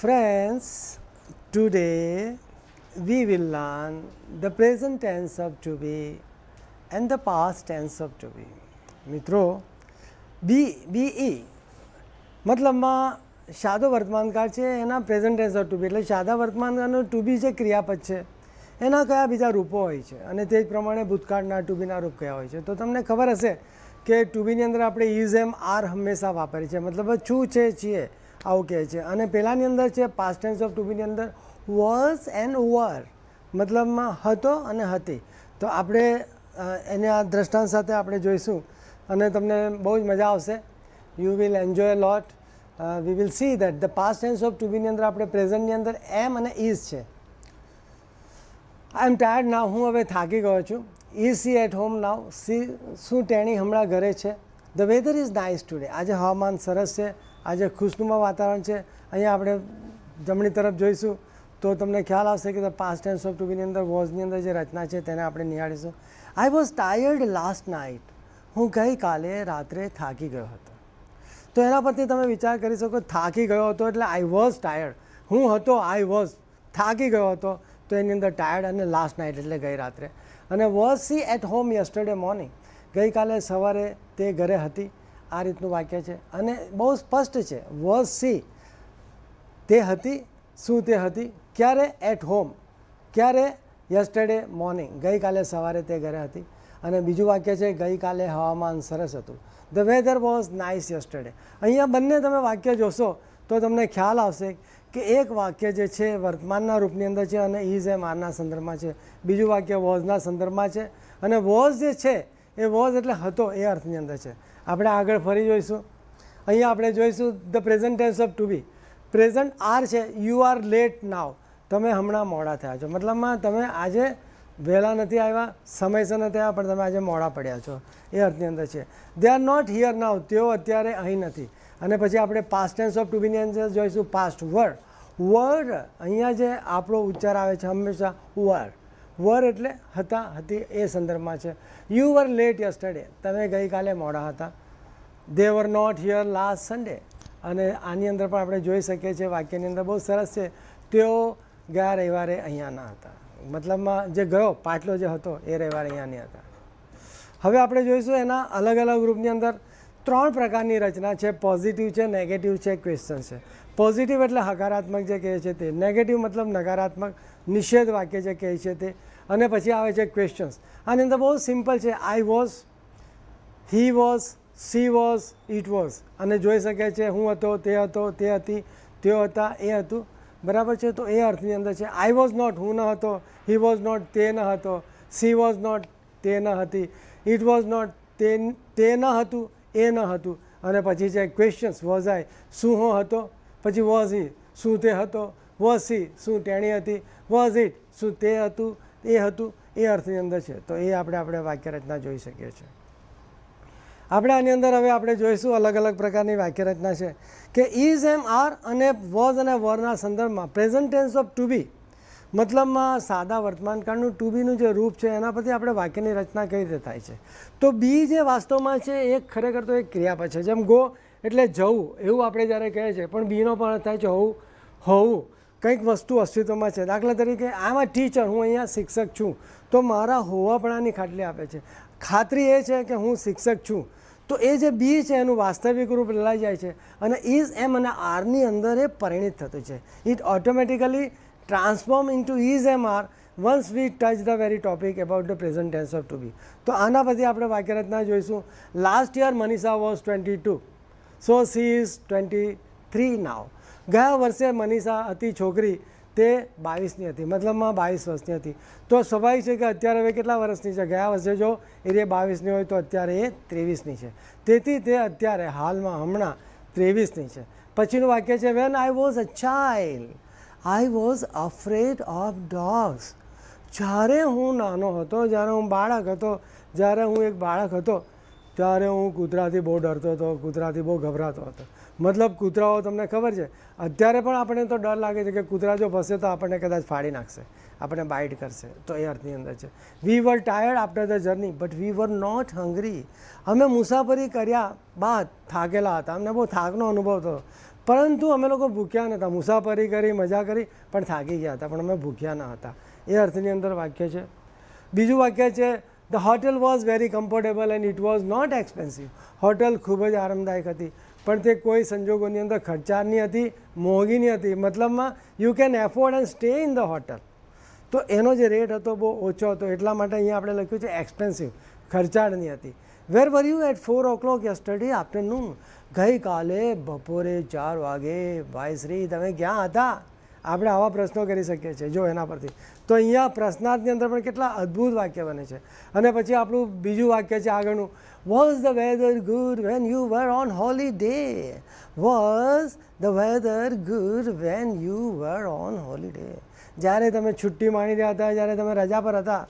Friends, today we will learn the present tense of to be and the past tense of to be. મિત્રો BE મતલબમાં સાદો વર્તમાનકાળ છે એના present tense of to બી, એટલે સાદા વર્તમાનકાળનો two બી જે ક્રિયાપદ છે એના કયા બીજા રૂપો હોય છે અને તે જ પ્રમાણે ભૂતકાળના ટુ બીના રૂપ કયા હોય છે. તો તમને ખબર હશે કે ટુ બીની અંદર આપણે ઇઝ એમ આર હંમેશા વાપરીએ છીએ, મતલબ છું છે છીએ આવું કહે છે. અને પહેલાંની અંદર છે પાસ્ટ ટેન્સ ઓફ ટુ બીની અંદર વોઝ એન્ડ વર, મતલબમાં હતો અને હતી. તો આપણે એના દ્રષ્ટાંત સાથે આપણે જોઈશું અને તમને બહુ જ મજા આવશે. You will enjoy lot. We will see that the past tense of to બીની અંદર આપણે પ્રેઝન્ટની અંદર એમ અને ઇઝ છે. આઈ એમ ટાયર્ડ નાવ, હું હવે થાકી ગયો છું. Is she at home now, શું તેણી હમણાં ઘરે છે. The weather is nice today, આજે હવામાન સરસ છે, આજે ખુશનુમા વાતાવરણ છે. અહીંયા આપણે જમણી તરફ જોઈશું તો તમને ખ્યાલ આવશે કે the past tense of to બીની અંદર વોઝની અંદર જે રચના છે તેને આપણે નિહાળીશું. I was tired last night, હું ગઈકાલે રાત્રે થાકી ગયો હતો. તો એના પરથી તમે વિચાર કરી શકો, થાકી ગયો હતો એટલે આઈ વોઝ ટાયર્ડ, હું હતો આઈ વોઝ, થાકી ગયો હતો તો એની અંદર ટાયર્ડ અને લાસ્ટ નાઇટ એટલે ગઈ રાત્રે. અને was she at home yesterday morning, ગઈકાલે સવારે તે ઘરે હતી. આ રીતનું વાક્ય છે અને બહુ સ્પષ્ટ છે. વોઝ સી તે હતી, શું તે હતી, ક્યારે, એટ હોમ, ક્યારે, યસ્ટરડે મોર્નિંગ, ગઈકાલે સવારે તે ઘરે હતી. અને બીજું વાક્ય છે ગઈકાલે હવામાન સરસ હતું. The weather was nice yesterday. અહીંયા બંને તમે વાક્ય જોશો તો તમને ખ્યાલ આવશે કે એક વાક્ય જે છે વર્તમાનના રૂપની અંદર છે અને ઇઝ એમ આરના સંદર્ભમાં છે, બીજું વાક્ય વોઝના સંદર્ભમાં છે. અને વોઝ જે છે એ વોઝ એટલે હતો એ અર્થની અંદર છે. આપણે આગળ ફરી જોઈશું. અહીંયા આપણે જોઈશું the present tense of to be. Present are છે, યુ આર લેટ નાવ, તમે હમણાં મોડા થયા છો, મતલબમાં તમે આજે વહેલા નથી આવ્યા, સમયસર નથી આવ્યા, પણ તમે આજે મોડા પડ્યા છો એ અર્થની અંદર છે. દે આર નોટ હિયર નાવ, તેઓ અત્યારે અહીં નથી. અને પછી આપણે પાસ્ટ ટેન્સ ઓફ ટુ બીની અંદર જોઈશું પાસ્ટ વર. વર અહીંયા જે આપણો ઉચ્ચાર આવે છે હંમેશા વર, વર એટલે હતા હતી એ સંદર્ભમાં છે. યુ વર લેટ યસ્ટરડે, તમે ગઈકાલે મોડા હતા. They were not here last Sunday. અને આની અંદર પણ આપણે જોઈ શકીએ છીએ વાક્યની અંદર બહુ સરસ છે, તેઓ ગયા રવિવારે અહીંયા ના હતા, મતલબમાં જે ગયો પાટલો જે હતો એ રવિવારે અહીંયા નહીં હતા. હવે આપણે જોઈશું એના અલગ અલગ ગ્રુપની અંદર ત્રણ પ્રકારની રચના છે. પોઝિટિવ છે, નેગેટિવ છે, ક્વેશ્ચન છે. પોઝિટિવ એટલે હકારાત્મક જે કહે છે તે, નેગેટિવ મતલબ નકારાત્મક નિષેધ વાક્ય જે કહે છે તે, અને પછી આવે છે ક્વેશ્ચન્સ. આની અંદર બહુ સિમ્પલ છે, I was, he was, she was, it was. અને જોઈ શકે છે હું હતો, તે હતો, તે હતી, તેઓ હતા, એ હતું, બરાબર છે. તો એ અર્થની અંદર છે. આઈ વોઝ નોટ, હું ન હતો, હી વોઝ નોટ, તે ન હતો, સી વોઝ નોટ, તે ન હતી, ઇટ વોઝ નોટ, તે ન હતું, એ ન હતું. અને પછી છે ક્વેશ્ચન્સ. વોઝ આઈ, શું હું હતો, પછી વોઝ હી, શું તે હતો, વોઝ સી, શું તેણી હતી, વોઝ ઇટ, શું તે હતું, એ હતું, એ અર્થની અંદર છે. તો એ આપણે વાક્ય રચના જોઈ શકીએ છીએ. આપણે આની અંદર હવે આપણે જોઈશું અલગ અલગ પ્રકારની વાક્ય રચના છે કે ઇઝ એમ આર અને વોઝ અને વરના સંદર્ભમાં પ્રેઝન્ટ ટેન્સ ઓફ ટુ બી, મતલબમાં સાદા વર્તમાનકાળનું ટુ બીનું જે રૂપ છે એના પરથી આપણે વાક્યની રચના કઈ રીતે થાય છે. તો બી જે વાસ્તવમાં છે એ ખરેખર તો એક ક્રિયાપદ છે. જેમ ગો એટલે જવું એવું આપણે જ્યારે કહે છે, પણ બીનો પણ અર્થ થાય છે હોવું, હોવું, કંઈક વસ્તુ અસ્તિત્વમાં છે. દાખલા તરીકે આમ આ ટીચર, હું અહીંયા શિક્ષક છું, તો મારા હોવાપણાની ખાતરી આપે છે, ખાતરી એ છે કે હું શિક્ષક છું. તો એ જે બી છે એનું વાસ્તવિક રૂપ લેવાઈ જાય છે અને ઇઝ એમ અને આરની અંદર એ પરિણિત થતું છે. It automatically transform into is am are once we touch the very topic about the present tense of to be. તો આના પછી આપણે વાક્યરચના જોઈશું. Last year Manisha was 22, so she is 23 now. ગયા વર્ષે મનીષા હતી છોકરી, તે 22ની હતી, મતલબમાં 22 વર્ષની હતી. તો સ્વાભાવિક છે કે અત્યારે હવે કેટલા વર્ષની છે, ગયા વર્ષે જો એ 22ની હોય તો અત્યારે એ 23ની છે. તેથી તે અત્યારે હાલમાં હમણાં 23ની છે. પછીનું વાક્ય છે when I was a child I was afraid of dogs. જ્યારે હું નાનો હતો, જ્યારે હું બાળક હતો, જ્યારે હું એક બાળક હતો ત્યારે હું કૂતરાથી બહુ ડરતો હતો, કૂતરાથી બહુ ગભરાતો હતો. મતલબ કૂતરાઓ તમને ખબર છે અત્યારે પણ આપણને તો ડર લાગે છે કે કૂતરા જો ફસે તો આપણને કદાચ ફાડી નાખશે. આપણે બાઇટ કરશે, તો એ અર્થની અંદર છે. We were tired after the journey but we were not hungry. અમે મુસાફરી કર્યા બાદ થાકેલા હતા, અમને બહુ થાકનો અનુભવ થયો, પરંતુ અમે લોકો ભૂખ્યા નહોતા. મુસાફરી કરી, મજા કરી, પણ થાકી ગયા હતા, પણ અમે ભૂખ્યા ન હતા. એ અર્થની અંદર વાક્ય છે. બીજું વાક્ય છે the hotel was very comfortable and it was not expensive. Hotel ખૂબ જ આરામદાયક હતી, પણ તે કોઈ સંજોગોની અંદર ખર્ચાળની હતી, મોંઘી નહીં હતી. મતલબમાં you can afford and stay in the hotel. તો એનો જે રેટ હતો બહુ ઓછો હતો, એટલા માટે અહીંયા આપણે લખ્યું છે એક્સપેન્સિવ, ખર્ચાળની હતી. Where were you at 4 o'clock yesterday afternoon. ગઈકાલે બપોરે 4 વાગે ભાઈ શ્રી તમે ક્યાં હતા? આપણે આવા પ્રશ્નો કરી શકીએ છીએ જો એના પરથી. તો અહીંયા પ્રશ્નાર્થની અંદર પણ કેટલા અદ્ભુત વાક્ય બને છે. અને પછી આપણું બીજું વાક્ય છે આગળનું, was the weather good when you were on holiday. Was the weather good when you were on holiday. જ્યારે તમે છુટ્ટી માણી રહ્યા હતા, જ્યારે તમે રજા પર હતા,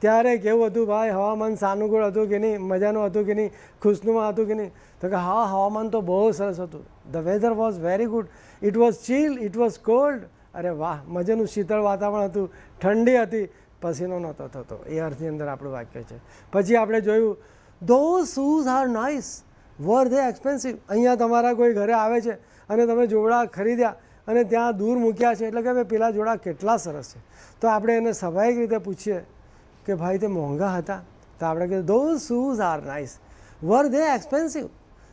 ત્યારે કેવું હતું ભાઈ? હવામાન સાનુકૂળ હતું કે નહીં? મજાનું હતું કે નહીં? ખુશનુમા હતું કે નહીં? તો કે હા, હવામાન તો બહુ સરસ હતું. The weather was very good. It was chill, it was cold. અરે વાહ, મજાનું શીતળ વાતાવરણ હતું, ઠંડી હતી, પસીનો નહોતો થતો. એ અર્થની અંદર આપણું વાક્ય છે. પછી આપણે જોયું those shoes are nice were they expensive. અહીંયા તમારા કોઈ ઘરે આવે છે અને તમે જોડા ખરીદ્યા અને ત્યાં દૂર મૂક્યા છે, એટલે કે ભાઈ પેલા જોડા કેટલા સરસ છે. તો આપણે એને સ્વાભાવિક રીતે પૂછીએ કે ભાઈ તે મોંઘા હતા? તો આપણે કહીએ those shoes are nice were they expensive.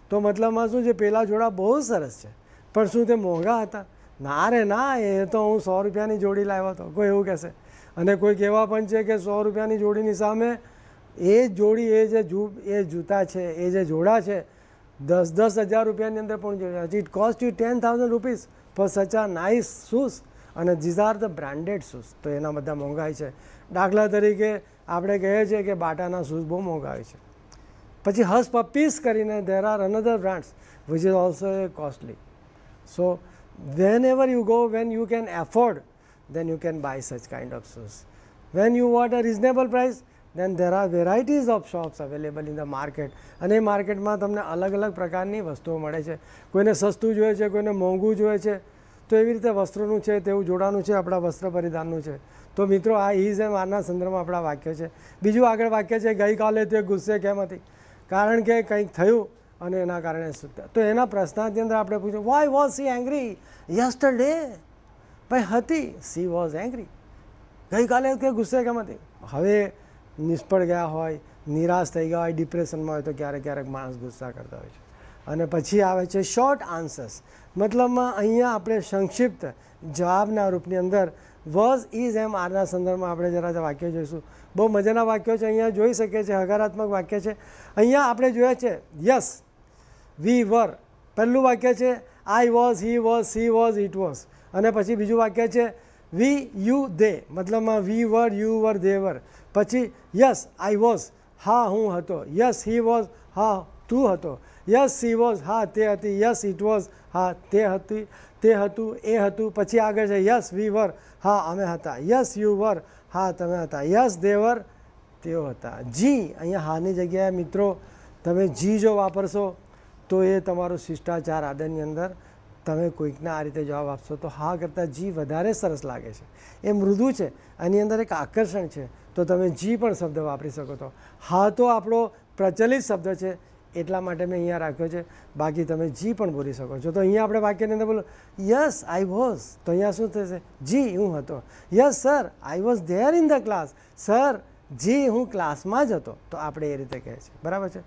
તો મતલબમાં શું છે? પેલા જોડા બહુ સરસ છે, પણ શું તે મોંઘા હતા? ના રે ના, એ તો હું 100 રૂપિયાની જોડી લાવ્યો હતો, કોઈ એવું કહેશે. અને કોઈ કહેવા પણ છે કે 100 રૂપિયાની જોડીની સામે એ જોડી, એ જૂતા છે, એ જે જોડા છે 10,000 રૂપિયાની અંદર પણ જોડ્યા છે. It cost you 10,000 rupees for such a nice shoes, અને these are the branded shoes. તો એના બધા મોંઘાઈ છે. દાખલા તરીકે આપણે કહીએ છીએ કે બાટાના શૂઝ બહુ મોંઘા હોય છે. પછી હસ પપીસ કરીને there are another brands which is also costly. So whenever you go, when you can afford, then you can buy such kind of shoes. When you want a reasonable price, then there are varieties of shops available in the market. અને એ માર્કેટમાં તમને અલગ અલગ પ્રકારની વસ્તુઓ મળે છે. કોઈને સસ્તું જોઈએ છે, કોઈને મોંઘું જોઈએ છે. તો એવી રીતે વસ્ત્રોનું છે, તેવું જોડાનું છે, આપણા વસ્ત્ર પરિધાનનું છે. તો મિત્રો આ ઇઝ એમ આરના સંદર્ભમાં આપણા વાક્ય છે. બીજું આગળ વાક્ય છે ગઈકાલે તે ગુસ્સે કેમ હતી? કારણ કે કંઈક થયું અને એના કારણે સુતા. તો એના પ્રશ્નાર્થની અંદર આપણે પૂછ્યું why was C angry yesterday? ભાઈ હતી, સી વોઝ એંગ્રી. ગઈકાલે કે ગુસ્સે કેમ હતી? હવે નિષ્ફળ ગયા હોય, નિરાશ થઈ ગયા હોય, ડિપ્રેશનમાં હોય, તો ક્યારેક ક્યારેક માણસ ગુસ્સા કરતા હોય છે. અને પછી આવે છે શોર્ટ આન્સર્સ. મતલબમાં અહીંયા આપણે સંક્ષિપ્ત જવાબના રૂપની અંદર વોઝ ઇઝ એમ આરના સંદર્ભમાં આપણે જરા વાક્ય જોઈશું. બહુ મજાના વાક્યો છે, અહીંયા જોઈ શકીએ છીએ. હકારાત્મક વાક્ય છે. અહીંયા આપણે જોયા છે યસ, વી વર. પહેલું વાક્ય છે I was, he was, she was, it was. અને પછી બીજું વાક્ય છે વી, યુ, દે. મતલબમાં વી વર, યુ વર, દે વર. પછી યસ આઈ વોઝ, હા હું હતો. યસ હી વોઝ, હા તું હતો. યસ સી વોઝ, હા તે હતી. યસ ઇટ વોઝ, હા તે હતી, તે હતું, એ હતું. પછી આગળ છે યસ વી વર, હા અમે હતા. યસ યુ વર, હા તમે હતા. યસ દે વર, તેઓ હતા. જી, અહીંયા હાની જગ્યાએ મિત્રો તમે જી જો વાપરશો તો એ તમારું શિષ્ટાચાર આદરની અંદર તમે કોઈકના આ રીતે જવાબ આપશો તો હા કરતાં જી વધારે સરસ લાગે છે. એ મૃદુ છે, એની અંદર એક આકર્ષણ છે. તો તમે જી પણ શબ્દ વાપરી શકો છો. હા તો આપણો પ્રચલિત શબ્દ છે, એટલા માટે મેં અહીંયા રાખ્યો છે. બાકી તમે જી પણ બોલી શકો છો. તો અહીંયા આપણે વાક્યની અંદર બોલો યસ આઈ વોઝ, તો અહીંયા શું થશે? જી હું હતો. Yes sir I was there in the class. Sir જી હું ક્લાસમાં જ હતો. તો આપણે એ રીતે કહે છે, બરાબર છે.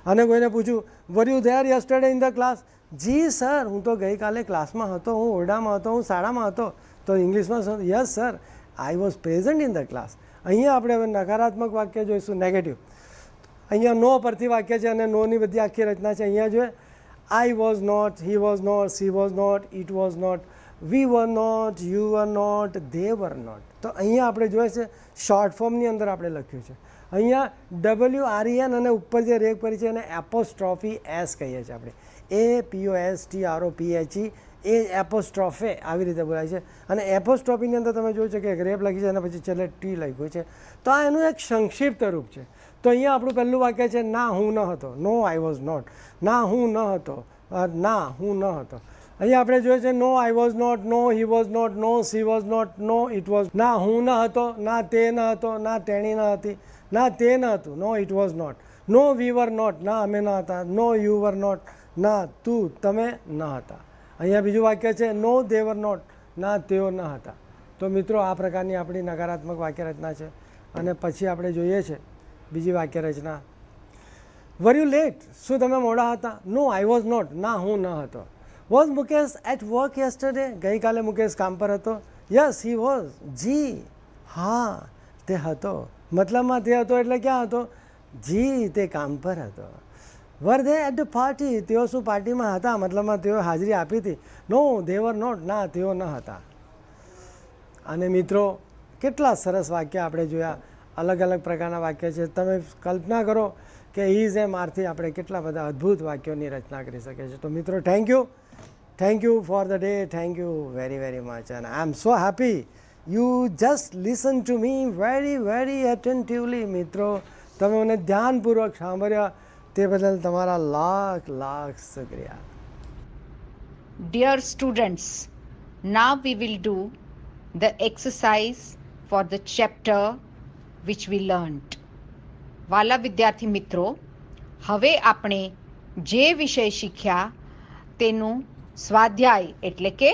અને કોઈને પૂછ્યું were you there yesterday in the class? જી સર હું તો ગઈકાલે ક્લાસમાં હતો, હું ઓરડામાં હતો, હું શાળામાં હતો. તો ઇંગ્લિશમાં yes sir I was present in the class. અહીંયા આપણે હવે નકારાત્મક વાક્ય જોઈશું, નેગેટિવ. અહીંયા નો પરથી વાક્ય છે અને નોની બધી આખી રચના છે. અહીંયા જોઈએ I was not, he was not, she was not, it was not, we were not, you were not, they were not. તો અહીંયા આપણે જોઈએ છે શોર્ટ ફોર્મની અંદર આપણે લખ્યું છે. અહીંયા WREN અને ઉપર જે રેક પરી છે એને એપોસ્ટ્રોફી એસ કહીએ છીએ આપણે. APOSTROPHE એ એપોસ્ટ્રોફે આવી રીતે બોલાય છે. અને એપોસ્ટ્રોફીની અંદર તમે જોયું છે કે એક રેપ લખી છે અને પછી છેલ્લે ટી લખ્યું છે. તો આ એનું એક સંક્ષિપ્ત રૂપ છે. તો અહીંયા આપણું પહેલું વાક્ય છે ના હું ન હતો. નો આઈ વોઝ નોટ. ના હું ન હતો, ના હું ન હતો. અહીંયા આપણે જોઈએ છે no I was not, no he was not, no she was not, no it was. ના હું ન હતો, ના તે ન હતો, ના તેણી ન હતી, ના તે ન હતું. No it was not. No we were not, ના અમે ન હતા. નો યુ વર નોટ, ના તું તમે ન હતા. અહીંયા બીજું વાક્ય છે નો દે વર નોટ, ના તેઓ ન હતા. તો મિત્રો આ પ્રકારની આપણી નકારાત્મક વાક્ય રચના છે. અને પછી આપણે જોઈએ છે બીજી વાક્ય રચના. વર યુ લેટ, શું તમે મોડા હતા? નો આઈ વોઝ નોટ, ના હું ન હતો. Was Mukesh at work yesterday, ગઈકાલે મુકેશ કામ પર હતો. યસ હી વોઝ, જી હા તે હતો. મતલબમાં તે હતો એટલે ક્યાં હતો? જી તે કામ પર હતો. વર ધે એટ ધ પાર્ટી, તેઓ શું પાર્ટીમાં હતા? મતલબમાં તેઓ હાજરી આપી હતી. નો દે વર નોટ, ના તેઓ ન હતા. અને મિત્રો કેટલા સરસ વાક્ય આપણે જોયા, અલગ અલગ પ્રકારના વાક્ય છે. તમે કલ્પના કરો કે ઇઝ એમ આરથી આપણે કેટલા બધા અદ્ભુત વાક્યોની રચના કરી શકીએ છીએ. તો મિત્રો thank you for the day. Thank you very very much. અને I am so happy you just listen to me very attentively. મિત્રો તમે મને ધ્યાનપૂર્વક સાંભળ્યા તે બદલ તમારા lakh lakh શુક્રિયા. Dear students, now we will do the exercise for the chapter which we learnt. વાલા વિદ્યાર્થી મિત્રો, હવે આપણે જે વિષય શીખ્યા તેનું સ્વાધ્યાય એટલે કે